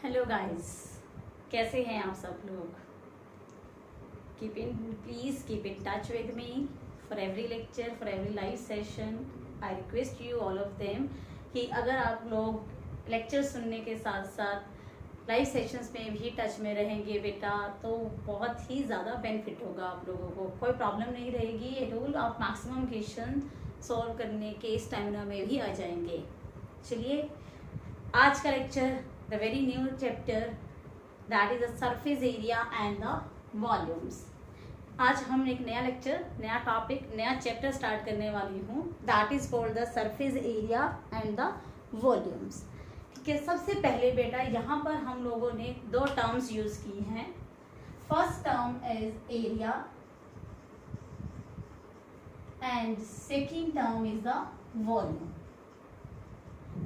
Hello guys, कैसे हैं आप सब लोग। Please keep in touch with me for every lecture, for every live session. I request you all of them कि अगर आप लोग लेक्चर सुनने के साथ साथ लाइव सेशंस में भी टच में रहेंगे बेटा, तो बहुत ही ज़्यादा बेनिफिट होगा आप लोगों को। कोई प्रॉब्लम नहीं रहेगी, ये रूल आप मैक्सिमम क्वेश्चन सॉल्व करने के स्टेमिना में भी आ जाएंगे। चलिए, आज का lecture the very new chapter that is the surface area and the volumes. आज हम एक नया लेक्चर, नया टॉपिक, नया चैप्टर स्टार्ट करने वाली हूँ, that is called the surface area and the volumes. ठीक है, सबसे पहले बेटा यहाँ पर हम लोगों ने दो टर्म्स यूज की हैं। First term is area and second term is the volume.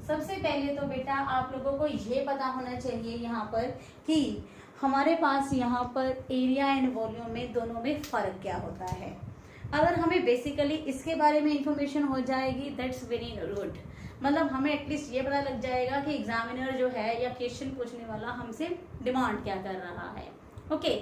सबसे पहले तो बेटा आप लोगों को ये पता होना चाहिए यहाँ पर कि हमारे पास यहाँ पर एरिया एंड वॉल्यूम में दोनों में फ़र्क क्या होता है। अगर हमें बेसिकली इसके बारे में इंफॉर्मेशन हो जाएगी दैट्स वेरी गुड। मतलब हमें एटलीस्ट ये पता लग जाएगा कि एग्जामिनर जो है या क्वेश्चन पूछने वाला हमसे डिमांड क्या कर रहा है। ओके,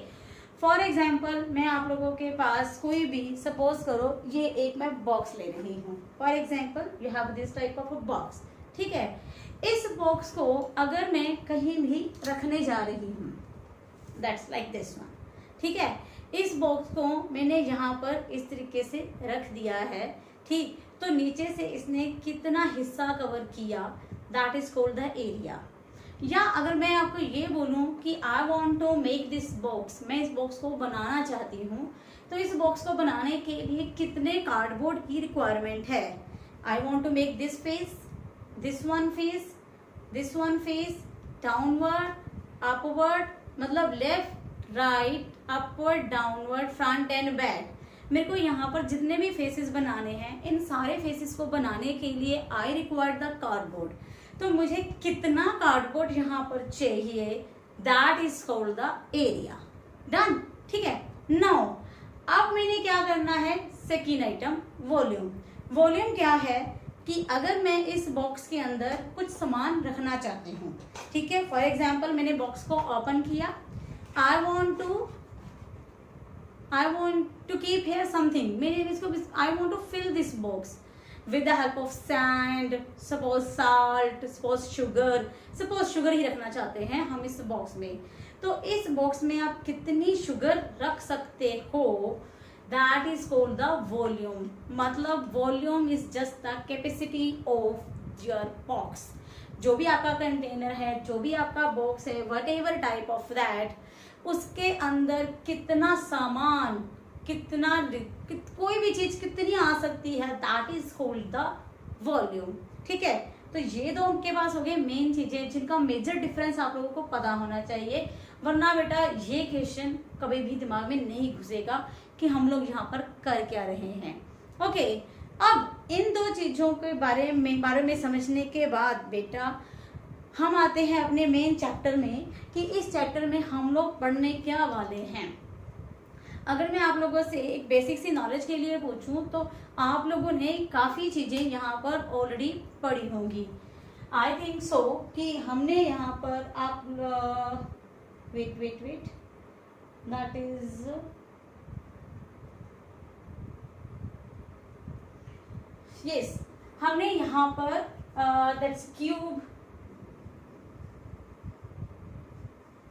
फॉर एग्जाम्पल मैं आप लोगों के पास कोई भी सपोज करो ये एक मैं बॉक्स ले रही हूँ। For example you have this type of a box. ठीक है, इस बॉक्स को अगर मैं कहीं भी रखने जा रही हूँ, दैट्स लाइक दिस वन। ठीक है, इस बॉक्स को मैंने यहाँ पर इस तरीके से रख दिया है। ठीक, तो नीचे से इसने कितना हिस्सा कवर किया, that is called the area. या अगर मैं आपको ये बोलूँ कि I want to make this box, मैं इस बॉक्स को बनाना चाहती हूँ, तो इस बॉक्स को बनाने के लिए कितने कार्डबोर्ड की रिक्वायरमेंट है। I want to make this face, this one face, downward, upward, मतलब left, right, upward, downward, front and back. मेरे को यहाँ पर जितने भी फेसेस बनाने हैं, इन सारे फेसेस को बनाने के लिए आई रिक्वायर द कार्डबोर्ड। तो मुझे कितना कार्डबोर्ड यहाँ पर चाहिए, that is called the area. Done. ठीक है, नाउ अब मैंने क्या करना है, सेकेंड आइटम वॉल्यूम। वॉल्यूम क्या है कि अगर मैं इस बॉक्स के अंदर कुछ सामान रखना चाहती हूँ। ठीक है, फॉर एग्जाम्पल मैंने बॉक्स को ओपन किया, I want to keep here something, मैंने इसको I want to fill this box with the help of sand, suppose salt, suppose sugar ही रखना चाहते हैं हम इस बॉक्स में। तो इस बॉक्स में आप कितनी शुगर रख सकते हो, that is called the volume। मतलब volume is just the capacity of your box। जो भी आपका कंटेनर है, जो भी आपका बॉक्स है, whatever type of that, उसके अंदर कितना सामान, कोई भी चीज कितनी आ सकती है, that is called the volume। ठीक है, तो ये दो उनके पास हो गए मेन चीजें जिनका मेजर डिफरेंस आप लोगों को पता होना चाहिए, वरना बेटा ये क्वेश्चन कभी भी दिमाग में नहीं घुसेगा कि हम लोग यहाँ पर कर क्या रहे हैं। ओके, अब इन दो चीजों के बारे में समझने के बाद बेटा हम आते हैं अपने मेन चैप्टर में कि इस चैप्टर में हम लोग पढ़ने क्या वाले हैं। अगर मैं आप लोगों से एक बेसिक सी नॉलेज के लिए पूछूं तो आप लोगों ने काफ़ी चीज़ें यहाँ पर ऑलरेडी पढ़ी होंगी। आई थिंक सो कि हमने यहाँ पर आप वेट दैट इज यस, हमने यहाँ पर दैट्स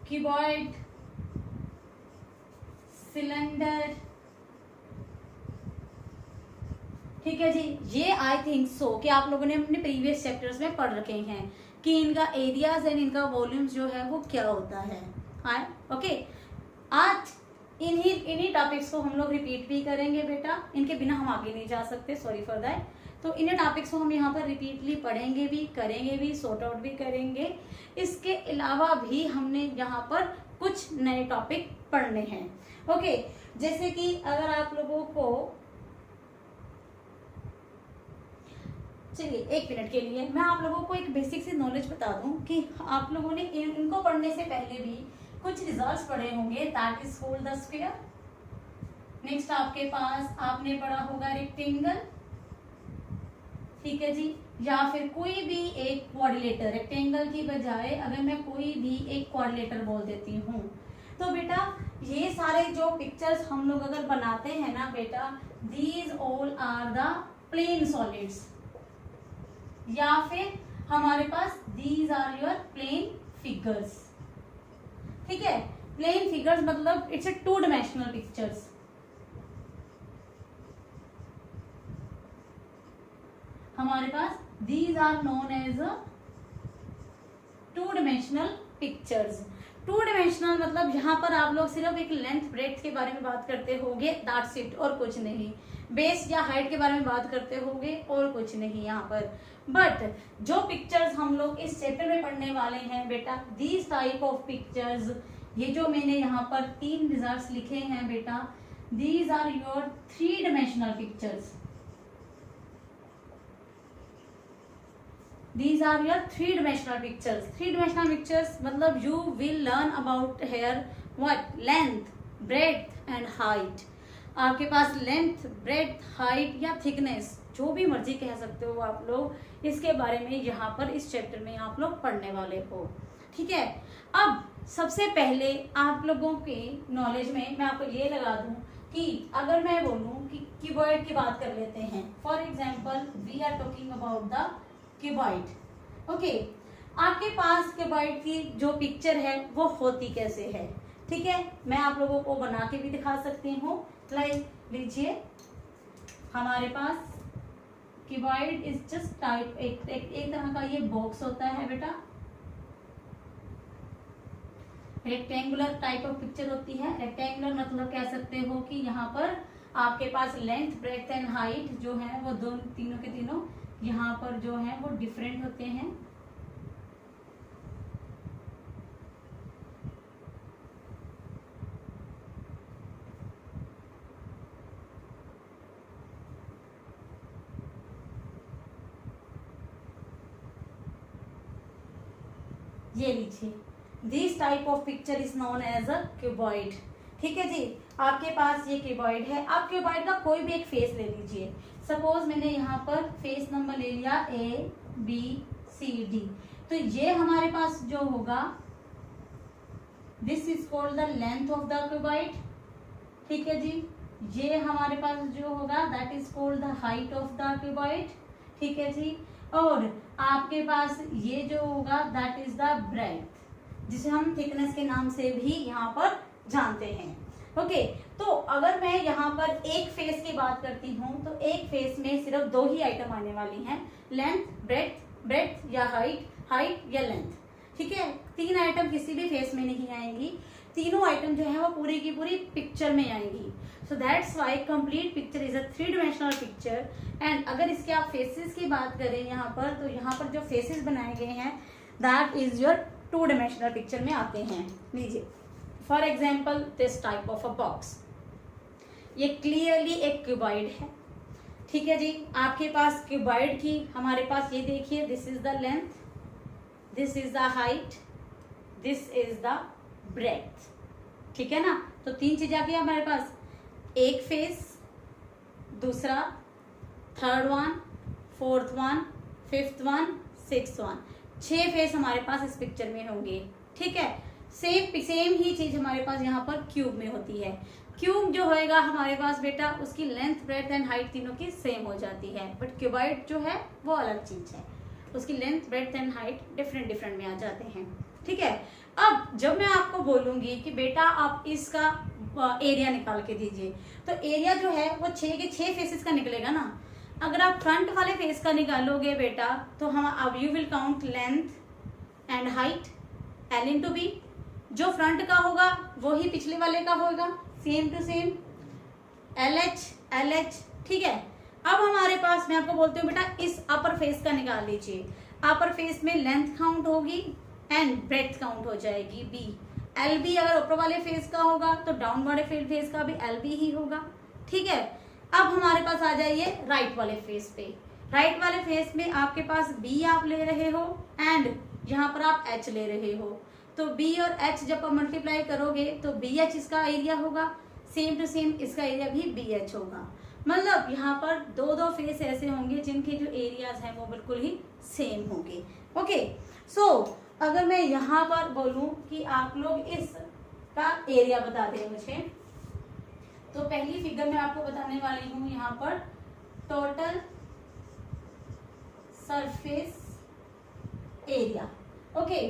क्यूबॉइड, सिलेंडर। ठीक है जी, ये आई थिंक सो कि आप लोगों ने अपने प्रीवियस चैप्टर्स में पढ़ रखे हैं कि इनका एरियाज एंड इनका वॉल्यूम्स जो है वो क्या होता है। हाँ, ओके, आज इन्हीं टॉपिक्स को हम लोग रिपीट भी करेंगे बेटा, इनके बिना हम आगे नहीं जा सकते, सॉरी फॉर दैट। तो इन्हीं टॉपिक्स को हम यहाँ पर रिपीटली पढ़ेंगे भी, करेंगे भी, सॉर्ट आउट भी करेंगे। इसके अलावा भी हमने यहाँ पर कुछ नए टॉपिक पढ़ने हैं। ओके, जैसे कि अगर आप लोगों को, चलिए एक मिनट के लिए मैं आप लोगों को एक बेसिक सी नॉलेज बता दूं कि आप लोगों ने इनको पढ़ने से पहले भी कुछ रिजल्ट्स पढ़े होंगे, that is called the square. Next आपके पास आपने पढ़ा होगा रेक्टेंगल। ठीक है जी, या फिर कोई भी एक क्वाड्रिलेटर, रेक्टेंगल की बजाय अगर मैं कोई भी एक क्वाड्रिलेटर बोल देती हूँ, तो बेटा ये सारे जो पिक्चर्स हम लोग अगर बनाते हैं ना बेटा, these all are the plane solids, या फिर हमारे पास these are your plane figures. ठीक है, प्लेन फिगर्स मतलब it's a two dimensional pictures. हमारे पास these are known as two dimensional pictures. Two dimensional मतलब यहाँ पर आप लोग सिर्फ एक लेंथ ब्रेड्थ के बारे में बात करते होगे, दैट्स इट, और कुछ नहीं। बेस या हाइट के बारे में बात करते होगे और कुछ नहीं यहाँ पर। बट जो पिक्चर्स हम लोग इस चैप्टर में पढ़ने वाले हैं बेटा, दीज टाइप ऑफ पिक्चर्स, ये जो मैंने यहाँ पर 3 रिजल्ट्स लिखे हैं बेटा, these are your 3 dimensional pictures. These are your 3 dimensional pictures. 3 dimensional pictures मतलब you will learn about here what length, breadth and height. आपके पास लेंथ, ब्रेड्थ, हाइट या थिकनेस, जो भी मर्जी कह सकते हो आप लोग, इसके बारे में यहाँ पर इस चैप्टर में आप लोग पढ़ने वाले हो। ठीक है, अब सबसे पहले आप लोगों के नॉलेज में मैं आपको ये लगा दूं कि अगर मैं बोलूं कि क्यूबॉइड की बात कर लेते हैं, for example we are talking about the cuboid. Okay, आपके पास क्यूबॉइड की जो पिक्चर है वो होती कैसे है? ठीक है, मैं आप लोगों को बना के भी दिखा सकती हूँ। लाइक लीजिए, हमारे पास क्यूबॉइड इज जस्ट टाइप एक तरह का ये बॉक्स होता है बेटा, रेक्टेंगुलर टाइप ऑफ पिक्चर होती है। रेक्टेंगुलर मतलब कह सकते हो कि यहाँ पर आपके पास लेंथ, ब्रेड्थ एंड हाइट जो है वो तीनों के तीनों यहाँ पर जो है वो डिफरेंट होते हैं। ये लीजिए, this type of picture is known as a cuboid. ठीक है जी, आपके पास ये क्यूबॉइड है। आप क्यूबॉइड का कोई भी एक फेस ले लीजिए। सपोज मैंने यहाँ पर फेस नंबर ले लिया ABCD, तो ये हमारे पास जो होगा, this is called the length of the cuboid. ठीक है जी, ये हमारे पास जो होगा that is called the height of the cuboid. ठीक है जी, और आपके पास ये जो होगा दैट इज द ब्रेड्थ, जिसे हम थिकनेस के नाम से भी यहाँ पर जानते हैं। ओके, तो अगर मैं यहाँ पर एक फेस की बात करती हूँ तो एक फेस में सिर्फ 2 ही आइटम आने वाली हैं, लेंथ, ब्रेड्थ या हाइट या लेंथ। ठीक है, 3 आइटम किसी भी फेस में नहीं आएंगी, तीनों आइटम जो है वो पूरी की पूरी पिक्चर में आएंगी। So that's why complete picture is a 3 dimensional picture. And अगर इसके आप फेसेस की बात करें यहाँ पर, तो यहाँ पर जो फेसेस बनाए गए हैं that is your 2 dimensional picture में आते हैं। लीजिए for example this type of a box, ये क्लियरली एक क्यूबॉइड है। ठीक है जी, आपके पास क्यूबॉइड की हमारे पास ये देखिए, this is the length, this is the height, this is the breadth. ठीक है ना, तो 3 चीजें आ गई हमारे पास, एक फेस, दूसरा, third one, fourth one, fifth one, sixth one, 6 face हमारे पास इस पिक्चर में होंगे। ठीक है, सेम ही चीज हमारे पास यहाँ पर क्यूब में होती है। क्यूब जो होएगा हमारे पास बेटा, उसकी लेंथ, ब्रेड्थ एंड हाइट तीनों की सेम हो जाती है, बट क्यूबॉइड जो है वो अलग चीज है, उसकी length, breadth and height different में आ जाते हैं। ठीक है, अब जब मैं आपको बोलूंगी कि बेटा आप इसका एरिया निकाल के दीजिए, तो एरिया जो है वो 6 के 6 फेसेस का निकलेगा ना। अगर आप फ्रंट वाले फेस का निकालोगे बेटा, तो हम अब you will count length and height L into B, जो फ्रंट का होगा वो ही पिछले वाले का होगा, सेम टू सेम LH। ठीक है, अब हमारे पास मैं आपको बोलती हूँ बेटा इस अपर फेस का निकाल लीजिए। अपर फेस में लेंथ काउंट होगी एंड ब्रेड्थ काउंट हो जाएगी B। LB अगर ऊपर वाले फेस का होगा तो डाउन वाले फेस का भी LB ही होगा। ठीक है, अब हमारे पास आ जाइए राइट वाले फेस पे। राइट वाले फेस में आपके पास B आप ले रहे हो एंड यहाँ पर आप H ले रहे हो, तो B और H जब आप मल्टीप्लाई करोगे तो BH इसका एरिया होगा, सेम टू सेम इसका एरिया भी BH होगा। मतलब यहाँ पर दो दो फेस ऐसे होंगे जिनके जो एरियाज हैं वो बिल्कुल ही सेम होंगे। ओके, सो अगर मैं यहाँ पर बोलूं कि आप लोग इस का एरिया बता दें मुझे, तो पहली फिगर मैं आपको बताने वाली हूँ यहाँ पर total surface area. Okay,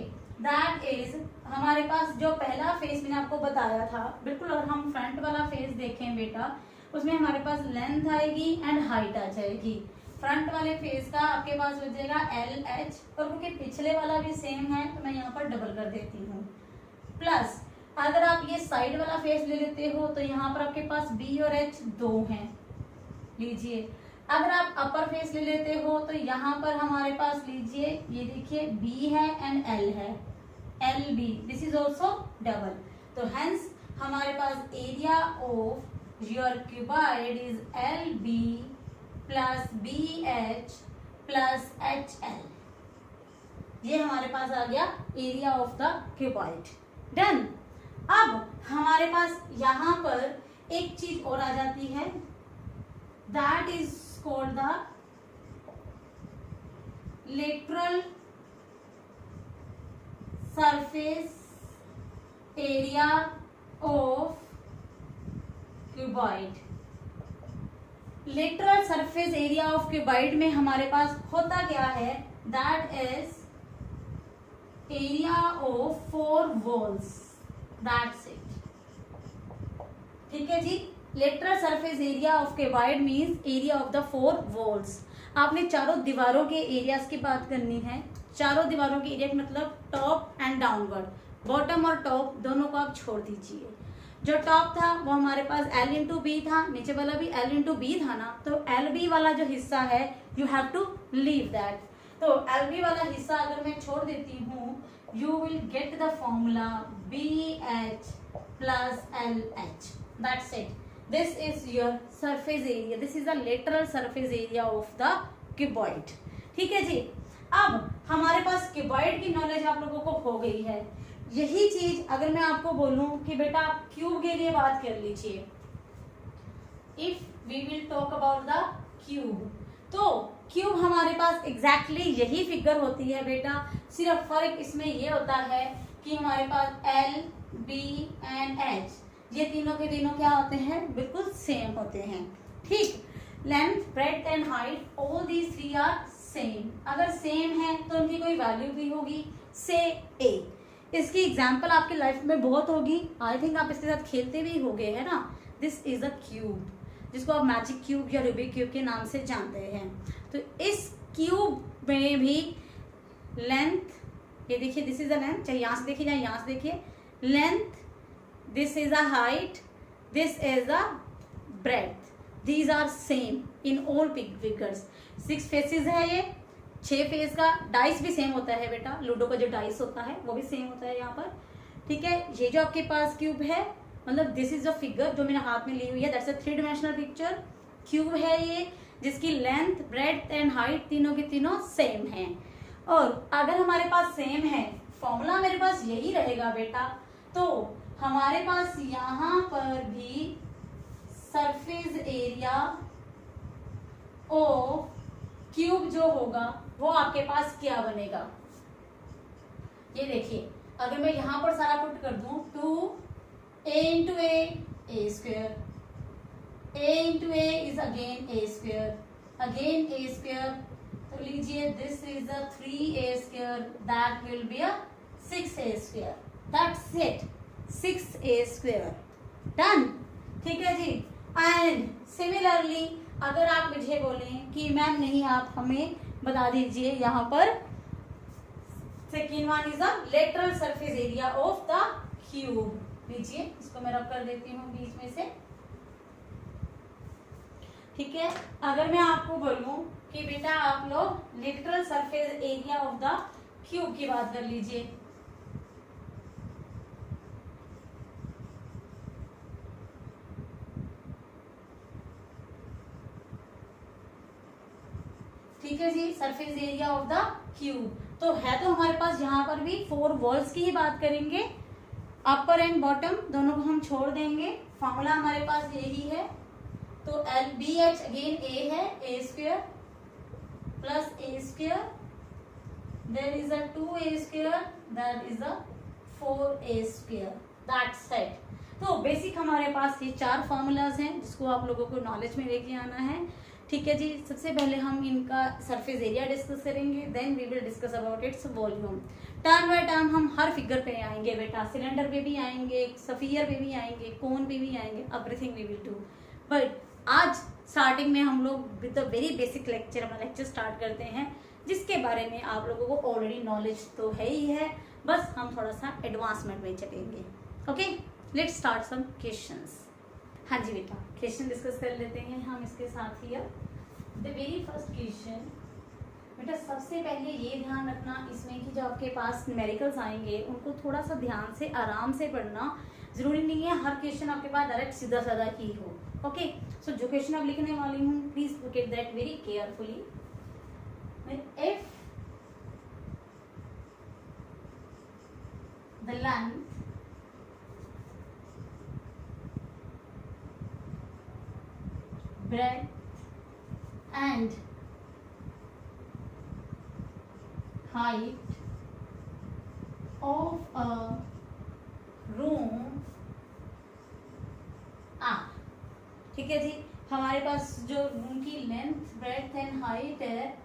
that is हमारे पास जो पहला फेस मैंने आपको बताया था, बिल्कुल अगर हम फ्रंट वाला फेस देखें बेटा, उसमें हमारे पास लेंथ आएगी एंड हाइट आ जाएगी। फ्रंट वाले फेस का आपके पास हो जाएगा LH, और क्योंकि पिछले वाला भी सेम है तो मैं यहाँ पर डबल कर देती हूँ। प्लस अगर आप ये साइड वाला फेस ले लेते हो तो यहाँ पर आपके पास B और H दो हैं, लीजिए। अगर आप अपर फेस ले लेते हो तो यहाँ पर हमारे पास लीजिए, ये देखिए B है एंड L है, LB, this is also double. तो हेंस हमारे पास area of your cuboid is LB plus BH plus HL। ये हमारे पास आ गया area of the cuboid. Done. अब हमारे पास यहाँ पर एक चीज और आ जाती है, that is called the lateral surface area of cuboid। lateral surface area of cuboid में हमारे पास होता क्या है, that is area of 4 walls, that's it। ठीक है जी, lateral surface area of cuboid means area of the 4 walls. आपने चारों दीवारों के एरियाज की बात करनी है। चारों दीवारों के एरिया मतलब टॉप एंड डाउनवर्ड, बॉटम और टॉप दोनों को आप छोड़ दीजिए। जो टॉप था वो हमारे पास L इंटू बी था, नीचे वाला भी L इंटू बी था ना, तो LB वाला जो हिस्सा है you have to leave that. तो LB वाला हिस्सा अगर मैं छोड़ देती हूँ, you will get the formula BH plus LH, that's it. This is your surface area. This is the lateral surface area of the cuboid. ठीक है जी। अब हमारे पास क्यूबॉइड की नॉलेज आप लोगों को हो गई है। यही चीज अगर मैं आपको बोलूं कि बेटा आप क्यूब के लिए बात कर लीजिए, if we will talk about the cube, तो क्यूब हमारे पास एग्जैक्टली यही फिगर होती है बेटा। सिर्फ फर्क इसमें ये होता है कि हमारे पास L, B एंड H ये तीनों के तीनों क्या होते हैं, बिल्कुल सेम होते हैं। ठीक, length, breadth and height, all these 3 are same. अगर सेम है तो उनकी कोई वैल्यू भी होगी, से A। इसकी एग्जांपल आपकी लाइफ में बहुत होगी, आई थिंक आप इसके साथ खेलते भी होंगे, है ना। दिस इज अ क्यूब, जिसको आप मैजिक क्यूब या रूबिक क्यूब के नाम से जानते हैं। तो इस क्यूब में भी लेंथ, ये देखिए दिस इज अ लेंथ, चाहे यहाँ से देखिए चाहे यहाँ से देखिए, length, this is a height, this is a breadth, these are same in all figures। 6 faces है ये, 6 फेस का डाइस भी सेम होता है बेटा, लूडो का जो डाइस होता है वो भी सेम होता है यहाँ पर। ठीक है, ये जो आपके पास क्यूब है, मतलब दिस इज अ फिगर जो मैंने हाथ में ली हुई है, that's a 3 dimensional picture. Cube है ये, जिसकी लेंथ, ब्रेड्थ एंड हाइट तीनों के तीनों सेम है। और अगर हमारे पास सेम है, फॉर्मूला मेरे पास यही रहेगा बेटा, तो हमारे पास यहाँ पर भी सरफेस एरिया ऑफ क्यूब जो होगा वो आपके पास क्या बनेगा, ये देखिए। अगर मैं यहाँ पर सारा पुट कर दूं, 2a into A square, a into A is again a square, again a square, तो लीजिए this is a 3a square, that will be a 6a square, that's it, 6a square. Done. ठीक है जी। And similarly अगर आप मुझे बोलें कि ma'am नहीं, आप हमें बता दीजिए यहाँ पर second one is the lateral surface area of the cube, लीजिए इसको मैं रब कर देती हूँ बीच में से। ठीक है, अगर मैं आपको बोलूं कि बेटा आप लोग lateral surface area of the cube की बात कर लीजिए, ठीक है जी, surface area of the cube, तो है तो हमारे पास यहाँ पर भी 4 वॉल्स की ही बात करेंगे, अपर एंड बॉटम दोनों को हम छोड़ देंगे, फॉर्मूला हमारे पास यही है। तो L B H again a है, a square plus a square, there is a 2a square, that is a 4a square, that's it. तो बेसिक हमारे पास ये 4 फॉर्मूलाज हैं जिसको आप लोगों को नॉलेज में लेके आना है। ठीक है जी, सबसे पहले हम इनका सरफेस एरिया डिस्कस करेंगे, then we will discuss about its volume. Term by term हम हर फिगर पे आएंगे बेटा, सिलेंडर पे भी आएंगे, सफियर पे भी आएंगे, कोन पे भी आएंगे, everything we will do. But आज स्टार्टिंग में हम लोग with the very basic lecture, अपना लेक्चर स्टार्ट करते हैं जिसके बारे में आप लोगों को ऑलरेडी नॉलेज तो है ही है, बस हम थोड़ा सा एडवांसमेंट में चलेंगे। Okay, let's start some questions. हाँ जी बेटा, क्वेश्चन डिस्कस कर लेते हैं हम इसके साथ ही। अब द वेरी फर्स्ट क्वेश्चन बेटा, सबसे पहले ये ध्यान रखना इसमें कि जो आपके पास न्यूमेरिकल्स आएंगे उनको थोड़ा सा ध्यान से आराम से पढ़ना। जरूरी नहीं है हर क्वेश्चन आपके पास डायरेक्ट सीधा साधा ही हो। ओके, सो जो क्वेश्चन आप लिखने वाली हूँ please look at that very carefully. If the length breadth and height of a room are, ठीक है जी, हमारे पास जो रूम की लेंथ, ब्रेड्थ एंड हाइट है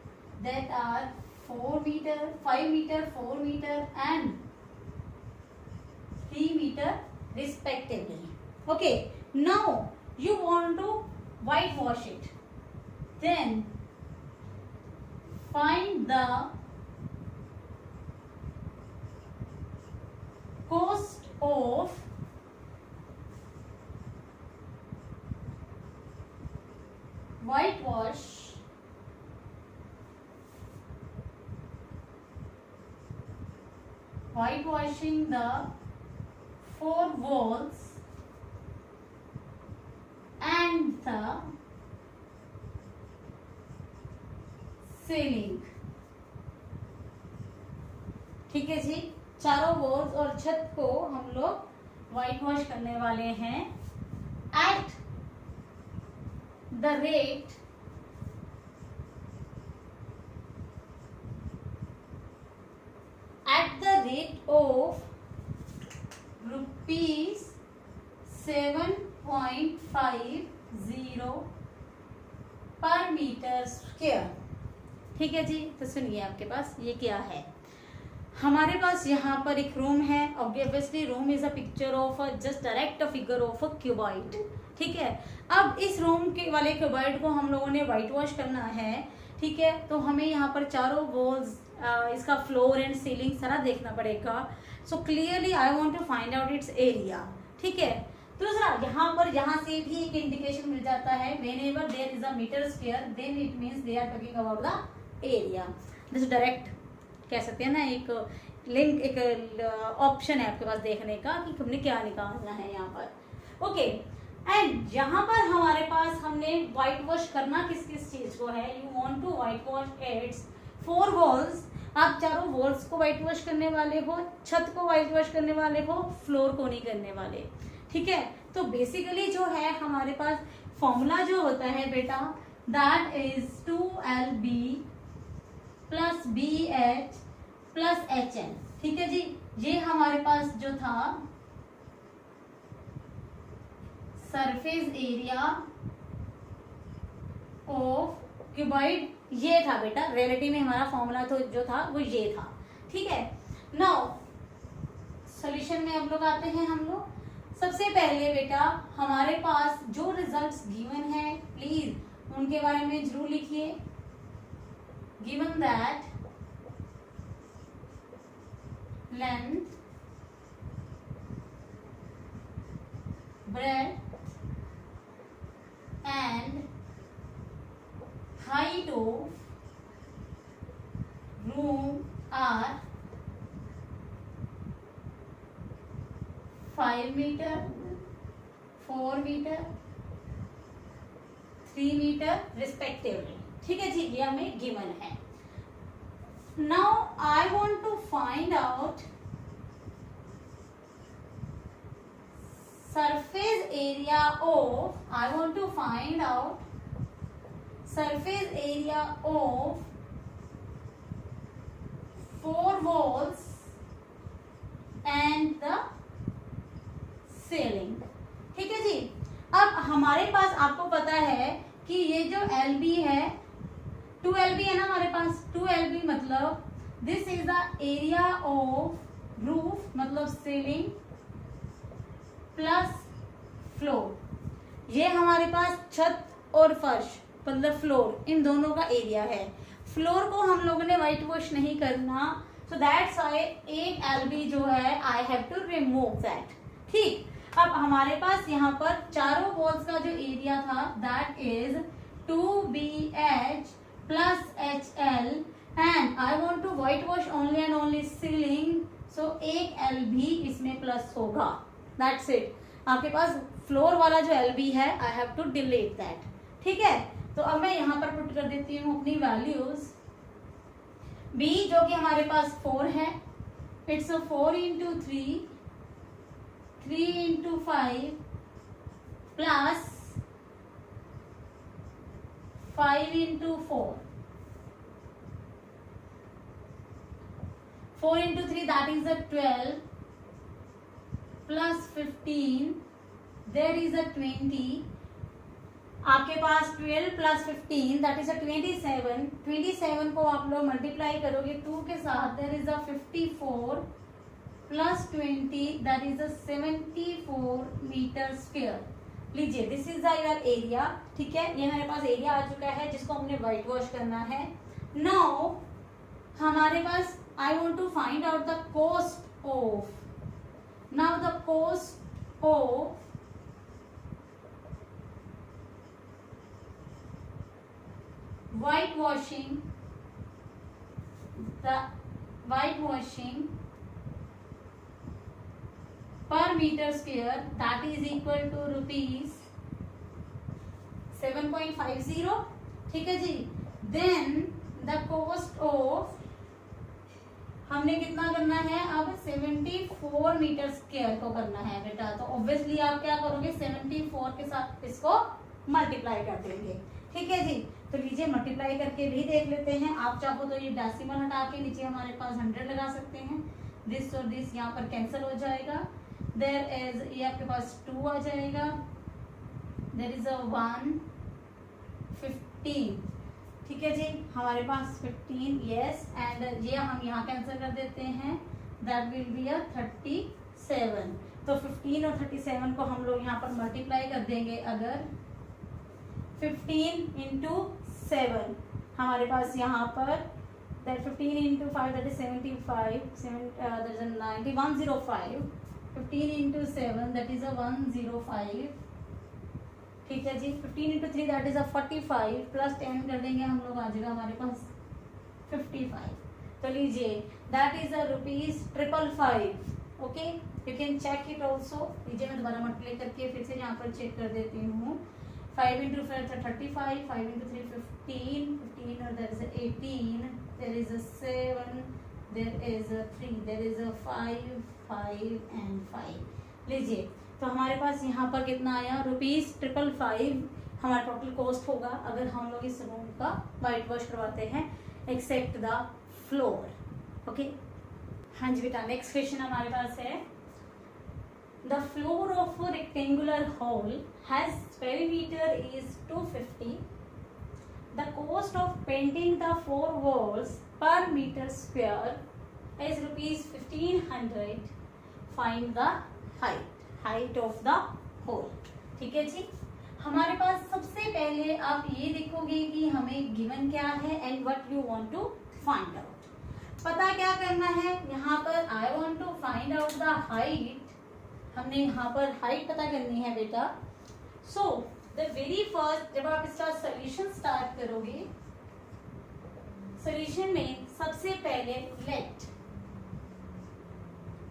that are 4 metre, 5 metre, 4 metre and 3 metre respectively. Okay, now you want to whitewash it, then find the cost of whitewashing the 4 walls and the ceiling। ठीक है जी, चारों walls और छत को हम लोग white wash करने वाले हैं एट द रेट ऑफ ₹7.50 पर मीटर स्क्वायर। ठीक है जी, तो सुनिए आपके पास ये क्या है। हमारे पास यहाँ पर एक रूम है, obviously room is a picture of just direct a figure of a cuboid. ठीक है, अब इस रूम के वाले क्यूबॉइड को हम लोगों ने व्हाइट वॉश करना है। ठीक है, तो हमें यहाँ पर चारों वॉल्स, इसका फ्लोर एंड सीलिंग सारा देखना पड़ेगा। So clearly I want to find out its area. ठीक है, दूसरा यहाँ से भी एक इंडिकेशन मिल जाता है, whenever there is a metre square then it means they are talking about the area. This direct कह सकते हैं ना, एक लिंक, एक ऑप्शन है आपके पास देखने का कि हमने क्या निकालना है यहाँ पर। ओके, एंड यहाँ पर हमारे पास हमने व्हाइट वॉश करना किस किस चीज को है। You want to whitewash its 4 walls, आप चारों वॉल्स को व्हाइट वॉश करने वाले हो, छत को व्हाइट वॉश करने वाले हो, फ्लोर को नहीं करने वाले। ठीक है, तो बेसिकली जो है हमारे पास फॉर्मूला जो होता है बेटा, that is 2LB plus BH plus HN। ठीक है जी, ये हमारे पास जो था सरफेस एरिया ऑफ क्यूबॉइड, ये था बेटा। रियलिटी में हमारा फॉर्मूला तो जो था वो ये था। ठीक है, नाउ सॉल्यूशन में अब लोग आते हैं। हम लोग सबसे पहले बेटा हमारे पास जो रिजल्ट्स गिवन है प्लीज उनके बारे में जरूर लिखिए। Given that length, breadth and height of room are 5 meter, 4 meter, 3 meter respectively। ठीक है जी, ये हमें गिवन है। Now I want to find out surface area of, I want to find out surface area of 4 walls and the ceiling. ठीक है जी. अब हमारे पास आपको पता है कि ये जो LB है 2LB है ना हमारे पास. 2LB मतलब this is the area of roof मतलब सीलिंग प्लस फ्लोर. ये हमारे पास छत और फर्श मतलब फ्लोर इन दोनों का एरिया है. फ्लोर को हम लोगों ने व्हाइट वॉश नहीं करना, सो दैट्स व्हाई एक LB जो है I have to remove that. ठीक. अब हमारे पास यहाँ पर चारों वॉल्स का जो एरिया था that is 2BH plus HL and I want to white wash only and only ceiling, so एक LB इसमें प्लस होगा. That's it. आपके पास फ्लोर वाला जो LB है I have to delete that. ठीक है. तो अब मैं यहाँ पर पुट कर देती हूँ अपनी वैल्यूज. B जो कि हमारे पास 4 है, it's 4 into 3 3 into 5 plus 5 into 4. 4 into 3 that is a 12 plus 15 there is a 20. आपके पास 12 plus 15 that is a 27. 27 को आप लोग मल्टीप्लाई करोगे 2 के साथ there is a 54 plus 20 that is a 74 metre square. लीजिए दिस इज योर एरिया. ठीक है. ये हमारे पास एरिया आ चुका है जिसको हमने व्हाइट वॉश करना है. नाउ हमारे पास I want to find out the cost of. Now the cost of whitewashing per meter square that is equal to rupees 7.50. ठीक है जी. देन द कॉस्ट ऑफ हमने कितना करना है अब 74 मीटर स्क्वायर को करना है बेटा. तो ऑब्वियसली आप क्या करोगे 74 के साथ इसको मल्टीप्लाई कर देंगे. ठीक है जी. तो लीजिए मल्टीप्लाई करके भी देख लेते हैं. आप चाहो तो ये डेसिमल हटा के नीचे हमारे पास 100 लगा सकते हैं. दिस और दिस यहाँ पर कैंसिल हो जाएगा. देयर इज ये आपके पास 2 आ जाएगा. There is a 1 15. ठीक है जी. हमारे पास 15 यस एंड ये हम यहाँ कैंसिल कर देते हैं. That will be a 37. तो 15 और 37 को हम लोग यहाँ पर मल्टीप्लाई कर देंगे. अगर 15 into 7 हमारे पास यहाँ पर that 15 into 5 that is 75 that is a 90 105. 15 into 7 that is a 105. ठीक है जी. 15 into 3 that is a 45 plus 10 कर देंगे हम लोग आ जाएगा हमारे पास 55. तो लीजिए that is a rupees 555. Okay you can check it also. लीजिए मैं दोबारा मल्टीप्लाई करके फिर से यहाँ पर चेक कर देती हूँ. 5 into 4 35, 5 into 3 15, 15 और there is a 18, there is a 7, there is a 3, there is a 5, 5 and 5. लीजिए तो हमारे पास यहाँ पर कितना आया रुपीज 555 हमारा टोटल कॉस्ट होगा अगर हम लोग इस रूम का वाइट वॉश करवाते हैं एक्सेप्ट द फ्लोर. ओके. हाँ जी बेटा. नेक्स्ट क्वेश्चन हमारे पास है the floor of a rectangular hall has perimeter is 250. The cost of painting the 4 walls per meter square is rupees 1500. Find the height of the hall. ठीक है जी. हमारे पास सबसे पहले आप ये देखोगे कि हमें गिवन क्या है and what you want to find out. पता क्या करना है यहाँ पर I want to find out the height. हमने यहाँ पर हाइट पता करनी है बेटा. सो द वेरी फर्स्ट जब आप इसका सोल्यूशन स्टार्ट करोगे सोल्यूशन में सबसे पहले late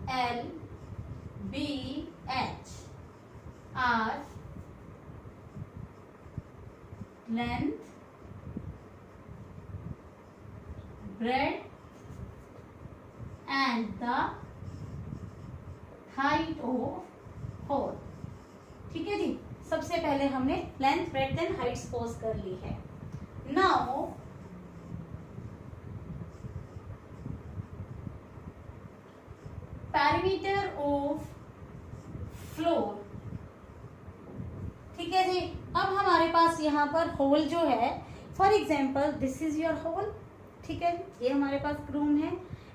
L B H R length breadth and the height of hole. सबसे पहले हमने length breadth and height suppose कर ली है। नाउ पैरामीटर ऑफ फ्लोर, ठीक है जी। अब हमारे पास यहाँ पर होल जो है, for example this is your hole, ठीक है, ये हमारे पास रूम है।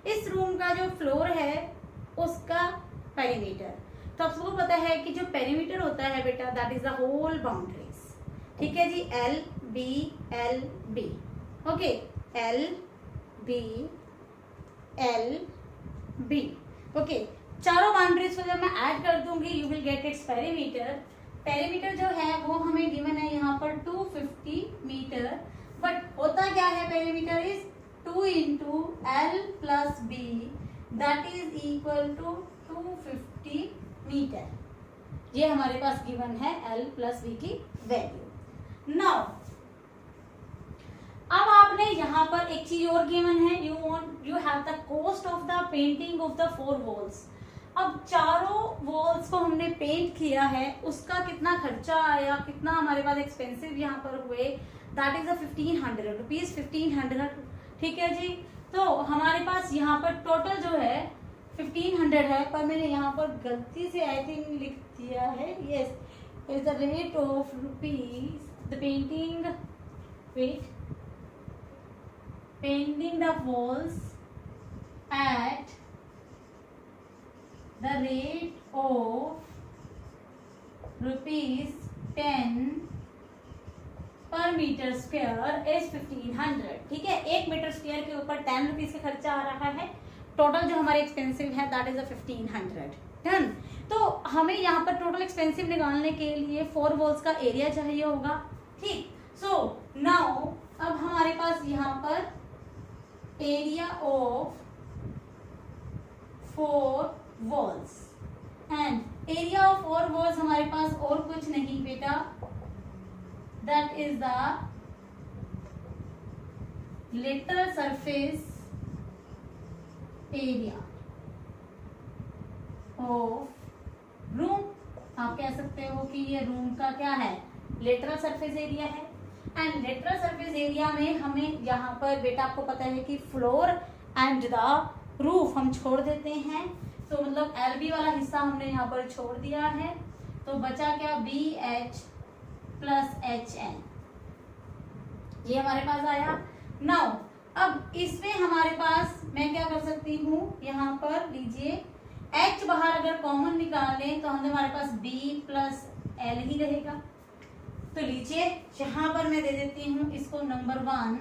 इस रूम का जो फ्लोर है उसका पेरीमीटर, तो आप सबको पता है कि जो पेरीमीटर होता है बेटा that is the whole boundaries, ठीक है जी। L B, okay, L B, okay. चारों बाउंड्रीज को जब मैं ऐड कर दूंगी you will get its perimeter. Perimeter जो है वो हमें गिवन है यहाँ पर 250 मीटर, बट होता क्या है, perimeter is 2 into L plus B that is equal to 250 metre. ये हमारे पास गिवन है एल प्लस बी की वैल्यू। नाउ अब आपने यहाँ पर एक चीज और गिवन है, you have the cost of the painting of the 4 walls. अब चारों वॉल्स को हमने पेंट किया है, उसका कितना खर्चा आया, कितना हमारे पास एक्सपेंसिव यहाँ पर हुए, दैट इज 1500 रुपीज, 1500, ठीक है जी। तो हमारे पास यहाँ पर टोटल जो है 1500 है, पर मैंने यहाँ पर गलती से आई थिंक लिख दिया है, yes is the rate of rupees the painting, wait, painting the walls at the rate of ₹10 per meter square is 1500, ठीक है। 1 मीटर स्क्वायर के ऊपर 10 रुपीज का खर्चा आ रहा है, टोटल जो हमारे एक्सपेंसिव है दैट इज 1500, डन। तो हमें यहाँ पर टोटल एक्सपेंसिव निकालने के लिए 4 वॉल्स का एरिया चाहिए होगा, ठीक। सो नाउ अब हमारे पास यहाँ पर area of 4 walls, and area of 4 walls हमारे पास और कुछ नहीं बेटा, that is the lateral surface area of room. आप कह सकते हो कि ये रूम का क्या है, लेटरल सरफेस एरिया है। एंड लेटरल सरफेस एरिया में हमें यहाँ पर बेटा आपको पता है कि फ्लोर एंड द रूफ हम छोड़ देते हैं, तो मतलब एलबी वाला हिस्सा हमने यहाँ पर छोड़ दिया है, तो बचा क्या, B H plus H N, ये हमारे पास आया। नाउ अब इसमें हमारे पास मैं क्या कर सकती हूँ, यहाँ पर लीजिए एच बाहर अगर कॉमन निकालें तो हमारे पास बी प्लस एल ही रहेगा। तो लीजिए यहां पर मैं दे देती हूं इसको नंबर 1,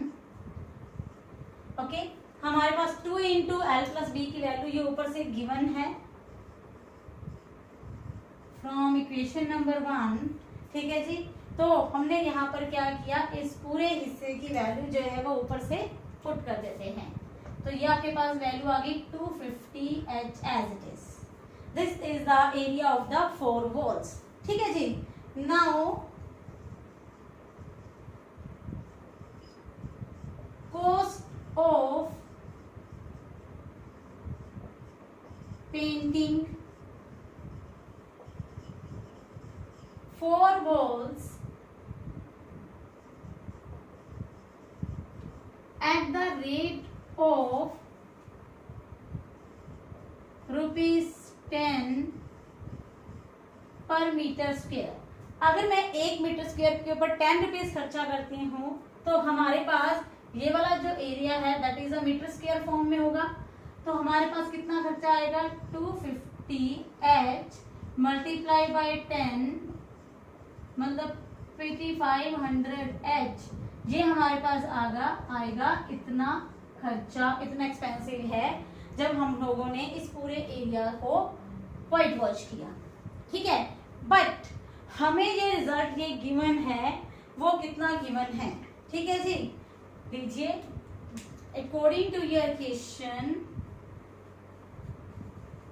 ओके। हमारे पास 2 इंटू एल प्लस बी की वैल्यू ये ऊपर से गिवन है फ्रॉम इक्वेशन नंबर 1, ठीक है जी। तो हमने यहाँ पर क्या किया, इस पूरे हिस्से की वैल्यू जो है वो ऊपर से पुट कर देते हैं, तो ये आपके पास वैल्यू आ गई 250 H as it is. This is the area of the 4 walls, ठीक है जी। Now cost of painting 4 walls at the rate of ₹10 पर मीटर स्क्वायर। अगर मैं 1 मीटर स्क्वायर के ऊपर 10 रुपीज खर्चा करती हूँ तो हमारे पास ये वाला जो एरिया है that is a metre square form में होगा, तो हमारे पास कितना खर्चा आएगा, 250 h मल्टीप्लाई बाय 10 मतलब 2500 h, ये हमारे पास आएगा इतना खर्चा, इतना एक्सपेंसिव है जब हम लोगों ने इस पूरे एरिया को व्हाइट वॉश किया, ठीक है। बट हमें ये रिजल्ट ये गिवन है, वो कितना गिवन है, ठीक है जी। लीजिए अकॉर्डिंग टू योर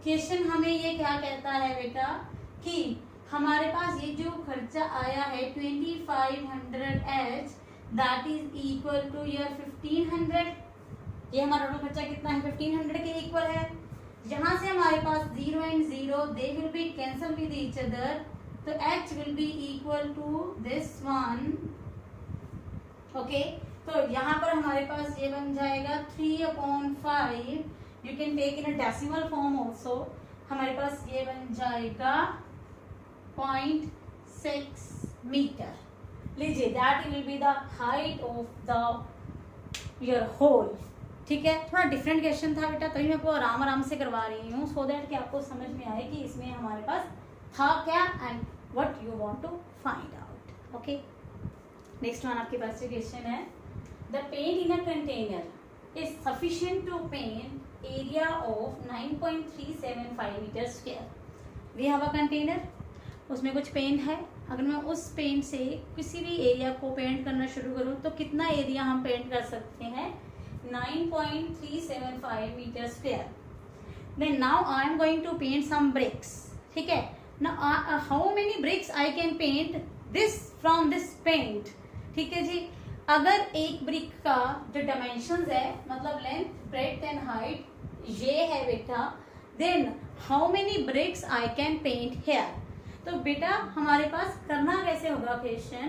क्वेश्चन हमें ये क्या कहता है बेटा कि हमारे पास ये जो खर्चा आया है 2500 h that is equal to your 1500, ये हमारा टोटल खर्चा कितना है, 1500 के इक्वल है। जहां से हमारे पास 0 and 0 they will be cancel with each other, तो h will be equal to this one. Okay, तो यहाँ पर हमारे पास ये बन जाएगा 3/5, you can take in a decimal form also. हमारे पास ये बन जाएगा 0.6 मीटर। लीजिए, that will be the height of the your hole. ठीक है, थोड़ा डिफरेंट क्वेश्चन था बेटा, तभी मैं आपको आराम आराम से करवा रही हूँ, सो दैट कि आपको समझ में आए कि इसमें हमारे पास था क्या and what you want to find out. Okay, next one आपके पास जो क्वेश्चन है, the paint in a container is sufficient to paint area of 9.375 metre square. We have a container, उसमें कुछ पेंट है। अगर मैं उस पेंट से किसी भी एरिया को पेंट करना शुरू करूँ तो कितना एरिया हम पेंट कर सकते हैं? 9.375 metre square. Then now I am going to paint some bricks. ठीक है, now how many bricks I can paint this from this paint. ठीक है जी, अगर एक ब्रिक का जो डायमेंशंस है, मतलब लेंथ, ब्रेड्थ एंड हाइट ये है बेटा, then how many bricks I can paint here. तो बेटा हमारे पास करना कैसे होगा क्वेश्चन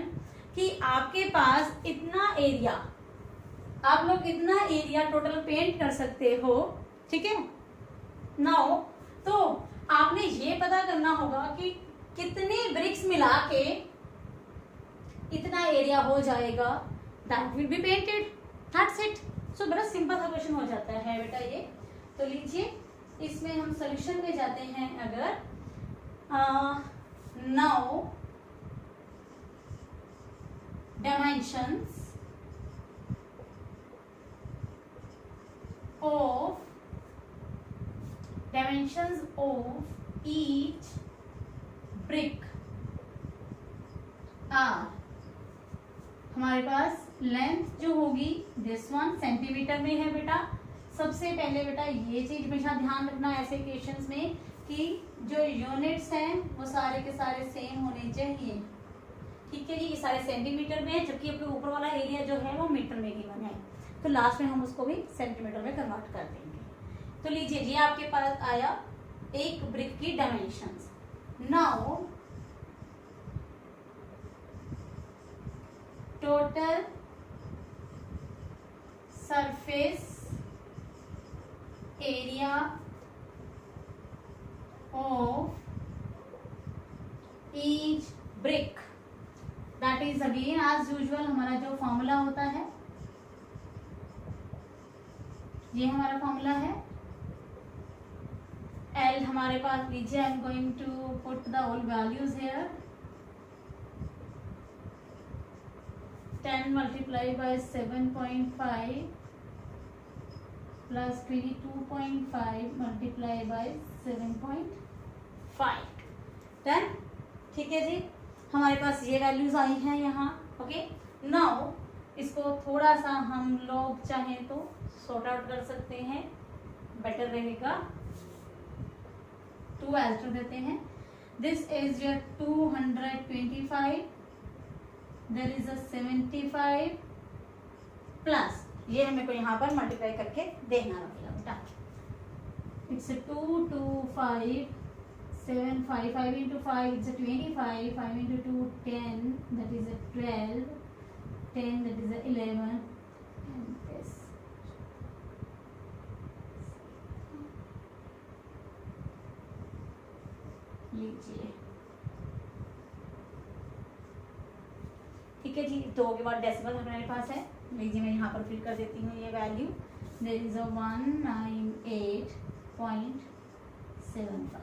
कि आपके पास इतना एरिया, आप लोग इतना एरिया टोटल पेंट कर सकते हो। ठीक है, नाउ तो आपने ये पता करना होगा कि कितने ब्रिक्स मिला के इतना एरिया हो जाएगा, that will be painted, that's it. So बड़ा सिंपल सा क्वेश्चन हो जाता है बेटा ये। तो लीजिए, इसमें हम सोल्यूशन में जाते हैं। अगर now dimensions of each brick are, हमारे पास लेंथ जो होगी दिस वन सेंटीमीटर में है बेटा। सबसे पहले बेटा ये चीज हमेशा ध्यान रखना ऐसे क्वेश्चंस में कि जो यूनिट्स हैं वो सारे के सारे सेम होने चाहिए। ठीक है जी, ये सारे सेंटीमीटर में है, जबकि अपने ऊपर वाला एरिया जो है वो मीटर में गिवन है, तो लास्ट में हम उसको भी सेंटीमीटर में कन्वर्ट कर देंगे। तो लीजिए, ये आपके पास आया एक ब्रिक की dimensions. Now total surface area of each brick, that is again as usual हमारा जो फॉर्मूला होता है, ये हमारा फॉर्मूला है। एल हमारे पास, लीजिए I am going to put the all values here. 10 multiplied by 7.5 plus 2.5 multiplied by 7.5, done. ठीक है जी, हमारे पास ये वैल्यूज आई हैं यहाँ। ओके, नाउ इसको थोड़ा सा हम लोग चाहें तो सॉर्ट आउट कर सकते हैं, बेटर रहेगा। 2 एज टू देते हैं। This is your 225, there is a 75 plus ये हमें को यहाँ पर मल्टीप्लाई करके देना रहेगा बेटा। It's 2 2 5 7 5 5 into 5 it's a 25, 5 into 2 10, that is a 12, 10 that is a 11, and this लीजिए। ठीक है जी, 2 के बाद डेसिमल हमारे पास है। लीजिए, मैं यहाँ पर फिल कर देती हूँ ये वैल्यू। देयर इज अ 198.75,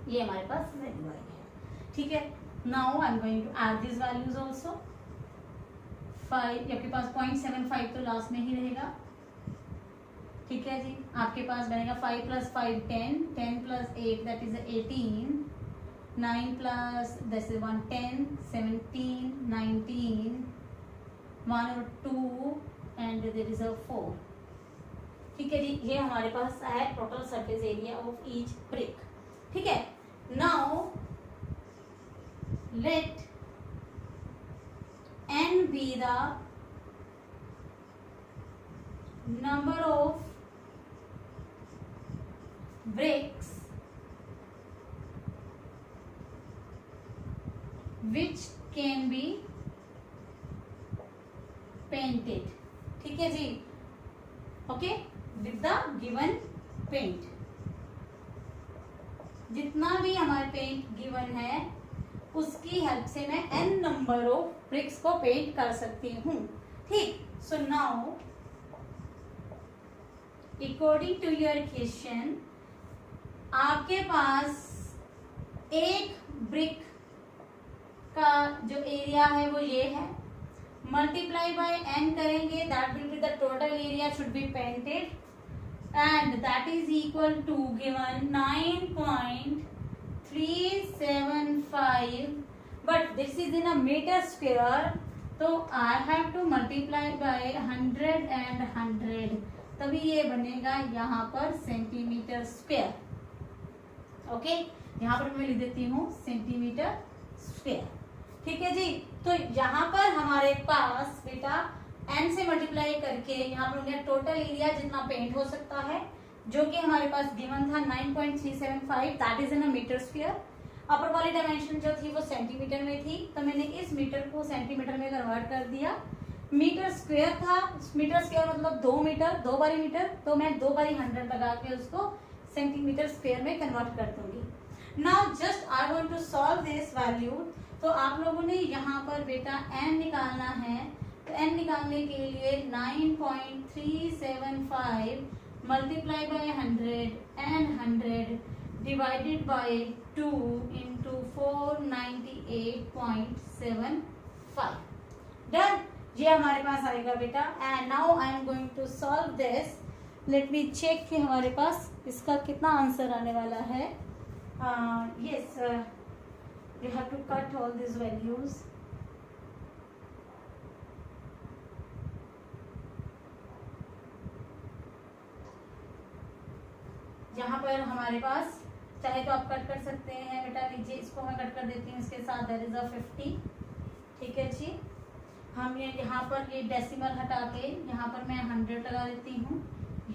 ये हमारे पास वैल्यू आई है। ठीक है, now I am going to add this values also. 5, आपके पास 0.75 तो लास्ट में ही रहेगा। ठीक है जी, आपके पास बनेगा 5 + 5 10, 10 + 8 दैट इज 18, 9 + दिस इज 1 10, 17 19, 1 और 2 एंड देयर इज अ 4। ठीक है जी, ये हमारे पास है total surface area of each brick. ठीक है, now let n be the number of bricks which can be painted. ठीक है जी, okay, with the given paint. जितना भी हमारे पेंट गिवन है उसकी हेल्प से मैं n नंबर ऑफ ब्रिक्स को पेंट कर सकती हूँ। ठीक, so now according to your question, आपके पास एक ब्रिक का जो एरिया है वो ये है, मल्टीप्लाई बाय n करेंगे, that will be the total area should be painted, and that is equal to given 9.375, but this is in a metre square, तो I have to multiply by 100 and 100, तभी ये बनेगा यहाँ पर centimetre square. Okay, यहाँ पर मैं लिख देती हूँ सेंटीमीटर स्क्वायर। ठीक है जी, तो यहाँ पर हमारे पास बेटा n से मल्टीप्लाई करके यहाँ पर हो टोटल एरिया जितना पेंट हो सकता है, जो कि हमारे पास गिवन था 9.375, that is in a metre square. Upper वाली डायमेंशन जो थी वो सेंटीमीटर में थी, तो मैंने इस मीटर को सेंटीमीटर में कन्वर्ट कर दिया। मीटर स्क्वायर था, मीटर स्क्वायर मतलब 2 मीटर, 2 बारी मीटर, तो मैं 2 बारी 100 लगा के उसको सेंटीमीटर स्क्वायर में कन्वर्ट कर दूंगी। Now just I want to solve this value, तो आप लोगों ने यहाँ पर बेटा n निकालना है, तो n निकालने के लिए 9.375 multiply by 100 and 100 divided by 2 into 498.75, done. ये हमारे पास आएगा बेटा, and now I am going to solve this. Let me check कि हमारे पास इसका कितना आंसर आने वाला है। Yes, you have to cut all these values। यहाँ पर हमारे पास चाहे तो आप कट कर सकते हैं बेटा, लीजिए इसको मैं कट कर देती हूँ, इसके साथ देयर इज अ 50। ठीक है जी, हम ये यहाँ पर ये डेसिमल हटा के यहाँ पर मैं 100 लगा देती हूँ,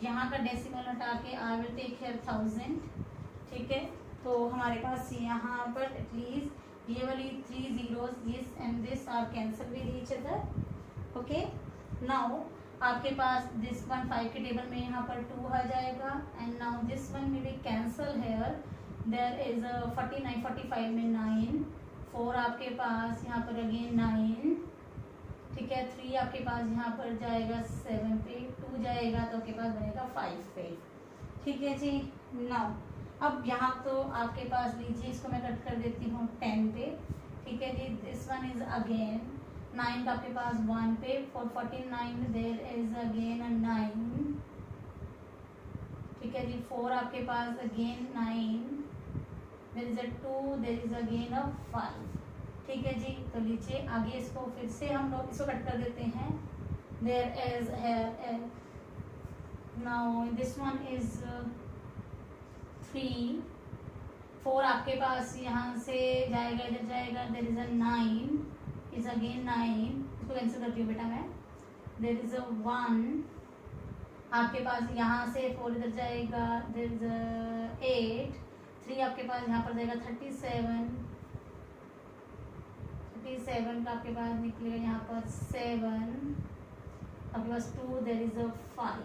यहाँ का डेसिमल हटा के आई विल टेक हियर 1000। ठीक है, तो हमारे पास यहाँ पर एटलीस्ट ये वाली 3 zeros, this and this are cancel with each other. Okay, now आपके पास दिस वन 5 के टेबल में यहाँ पर 2 आ जाएगा, एंड नाउ दिस वन में भी कैंसल हेयर, देयर इज 49, 45 में 9, 4 आपके पास यहाँ पर अगेन 9, ठीक है, 3 आपके पास यहाँ पर जाएगा 7 पे, 2 जाएगा तो आपके पास बनेगा 5 पे। ठीक है जी, नाउ अब यहाँ तो आपके पास लीजिए इसको मैं कट कर देती हूँ 10 पे। ठीक है जी, दिस वन इज अगेन 9 का आपके पास 1 पे, 49 देयर इज अगेन 9। ठीक है जी, 4 आपके पास again 9, there is a 2, there is again a 5। ठीक है जी, तो लीजिए आगे इसको फिर से हम लोग इसको कट कर देते हैं, there is now this one is 3, 4 आपके पास यहाँ से जाएगा, इधर जाएगा, there is a 9, is again 9, इसको कैंसिल करती हूँ बेटा मैं, देयर इज अ 1 आपके पास यहाँ से, 4 इधर जाएगा, देयर इज अ 8, 3 आपके पास यहाँ पर जाएगा 37 का आपके पास निकलेगा यहाँ पर 7, आपके पास 2, देयर इज अ 5।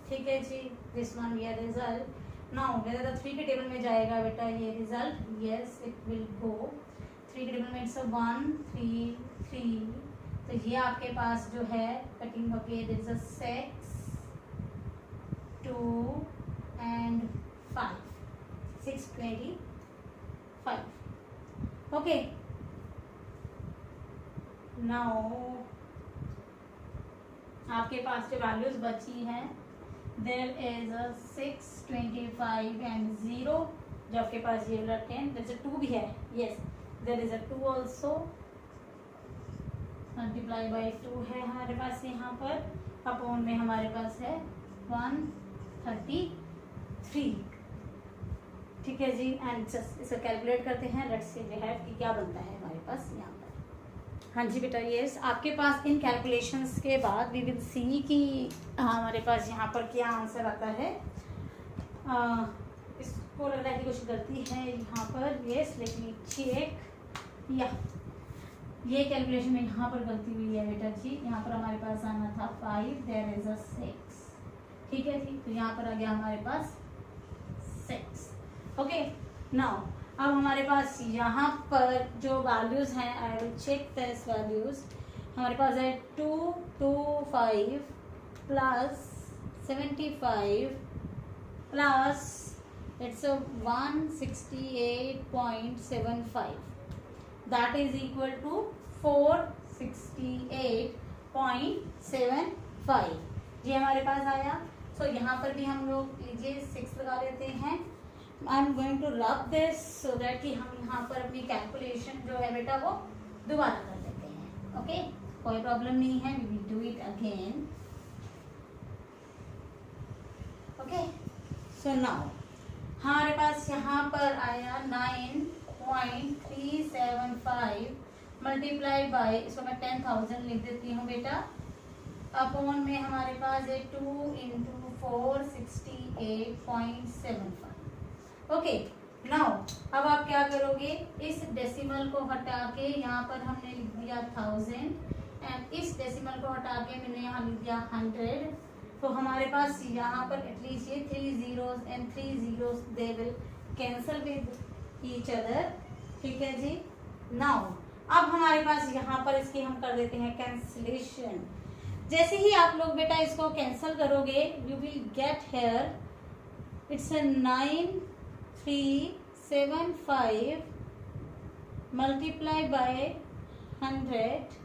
ठीक है जी, दिस वन ये रिजल्ट। नाउ वेदर 3 के टेबल में जाएगा बेटा ये result, yes it will go 3 के टेबल में, इट्स 1 3 3, तो ये आपके पास जो है कटिंग होके there is a 6 2 and 5, 625। Okay, now आपके पास जो वैल्यूज बची हैं, देयर इज अ 625 एंड 0, जो आपके पास ये वाला 10, देयर इज अ 2 भी है, yes there is a 2 also, multiply by 2 है हमारे पास यहाँ पर, अपॉन में हमारे पास है 133। ठीक है जी, एंड इसे कैलकुलेट करते हैं, लेट्स सी वी हैव कि क्या बनता है हमारे पास यहाँ पर। हाँ जी बेटा, यस आपके पास इन कैलकुलेशंस के बाद वी विल सी कि हमारे पास यहाँ पर क्या आंसर आता है। इसको लग रहा है कि कुछ गलती है यहाँ पर, यस लेट मी चेक। या ये कैलकुलेशन में यहाँ पर गलती हुई है बेटा जी, यहाँ पर हमारे पास आना था 5, देयर इज अ 6, ठीक है जी, तो यहाँ पर आ गया हमारे पास 6। ओके, नाउ अब हमारे पास यहाँ पर जो वैल्यूज हैं, I will check this values. हमारे पास है 225 plus 75 plus its 168.75, that is equal to 468.75 ये हमारे पास आया। सो यहाँ पर भी हम लोग लीजिए 6 लगा लेते हैं। I am going to rub this so that कि हम यहाँ पर अपनी कैलकुलेशन जो है बेटा वो दोबारा कर लेते हैं। ओके, कोई प्रॉब्लम नहीं है, we will do it again. Okay, so now हमारे पास यहाँ पर आया 9.375 मल्टीप्लाई बाय, इसको मैं 10,000 लिख देती हूँ बेटा, अपॉन में हमारे पास है 2 इंटू 468.75। ओके, नाउ अब आप क्या करोगे, इस डेसिमल को हटा के यहाँ पर हमने लिख दिया 1000 एंड इस डेसिमल को हटा के मैंने यहाँ लिख दिया 100। तो हमारे पास यहाँ पर एटलीस्ट ये 3 zeros and 3 zeros they will cancel with each other, ठीक है जी। नाउ अब हमारे पास यहाँ पर इसकी हम कर देते हैं कैंसिलेशन। जैसे ही आप लोग बेटा इसको कैंसिल करोगे, you will get here it's 9375 multiply by 100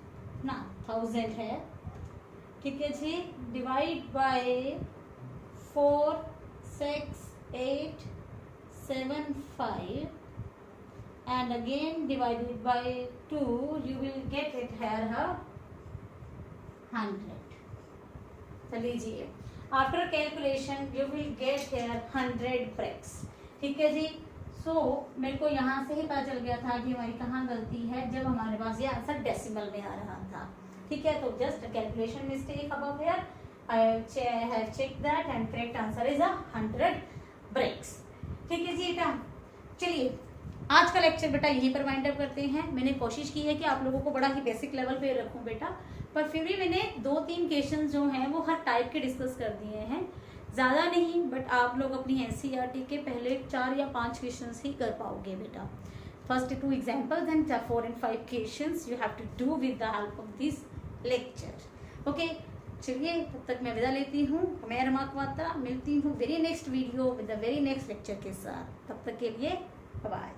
ना 1000 है, ठीक है जी, divide by 46875 and again divided by 2, you will get it here 100। चलिए जी, after calculation you will get here 100 bricks, ठीक है जी। सो मेरे को यहाँ से ही पता चल गया था कि हमारी कहाँ गलती है, जब हमारे पास ये आंसर डेसिमल में आ रहा था, ठीक है। तो just calculation mistake above here, I have check that and correct answer is 100 bricks, ठीक है जी बेटा। चलिए आज का लेक्चर बेटा यहीं पर वाइंड अप करते हैं। मैंने कोशिश की है कि आप लोगों को बड़ा ही बेसिक लेवल पे रखूं बेटा, पर फिर भी मैंने 2-3 क्वेश्चन जो हैं वो हर टाइप के डिस्कस कर दिए हैं, ज़्यादा नहीं, बट आप लोग अपनी एनसीईआरटी के पहले 4 या 5 क्वेश्चन ही कर पाओगे बेटा। First 2 examples and 4 and 5 question you have to do with the help of this lecture. Okay, चलिए तब तक मैं विदा लेती हूँ। मैं रमा क्वात्रा मिलती हूँ very next video with the very next lecture के साथ। तब तक के लिए बाय।